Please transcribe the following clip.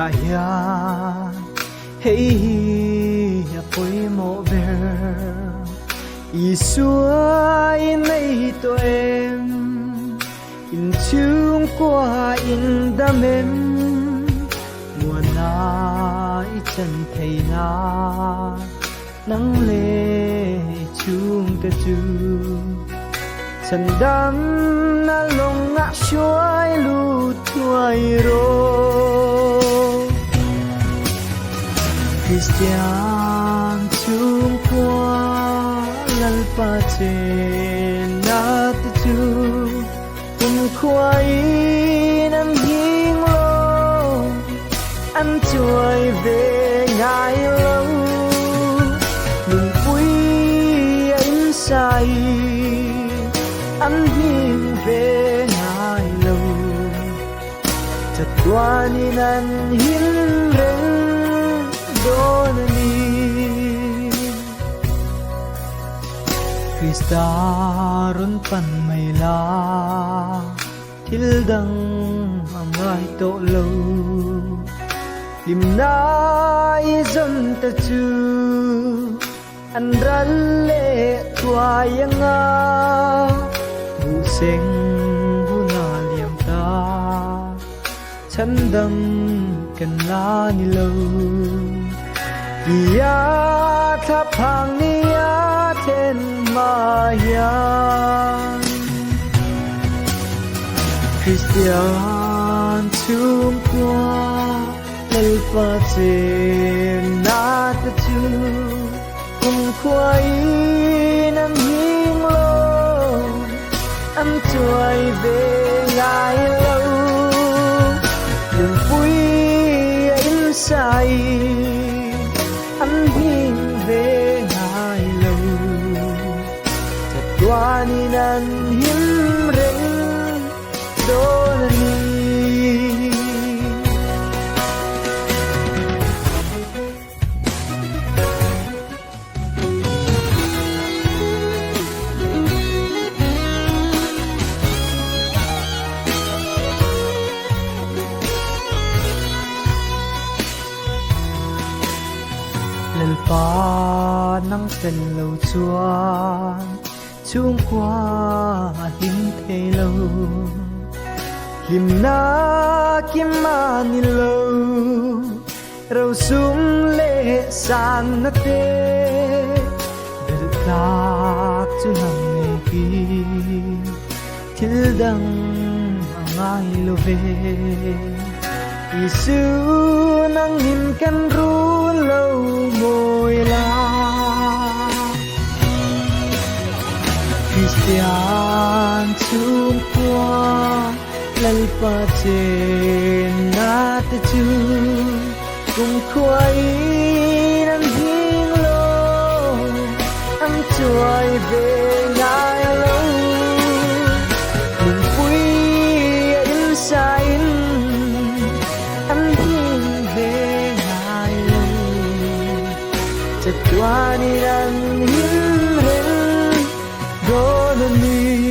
ya hey ya poi mo ver Isua in nay to em in chung qua in đam em mùa na chân thầy na nắng lệ chung ta chu chân đam na lòng ngã xuôi lu thuai ro Christian chung qua lal pa chen na ta chu cùng khoai năm hiên lo anh trôi về ngài lâu đừng quý anh say anh hiên về ngài lâu chợt qua ni nan hiên reng đôi ni Krista run pan mai la thil dang angai to lo lim nai zon ta chu an ran le tua yanga bu seng bu na liam ta chan dam kan la ni lo ya tha phang ni ya ten ma ya Christian chung qua lal pa chen na ta chu cùng khoai năm hiên lo anh trôi về ngài lâu đừng vui anh say anh hiên về ngài lâu chợt qua ni nan hiên reng đôi ni lal pa nang ten lâu chuan chung qua him thei lâu him na kim ma ni lâu rau sum le san na te bel tak chu nam ne ki thil dang angai lo ve Isu nang him kan ru lâu môi la Christian chung qua lal pa chen na ta chu cùng khoai năm hiên lo anh trôi về ngài lâu đừng quý anh sai anh hiên về ngài lâu chợt qua ni nan hiên reng đôi ni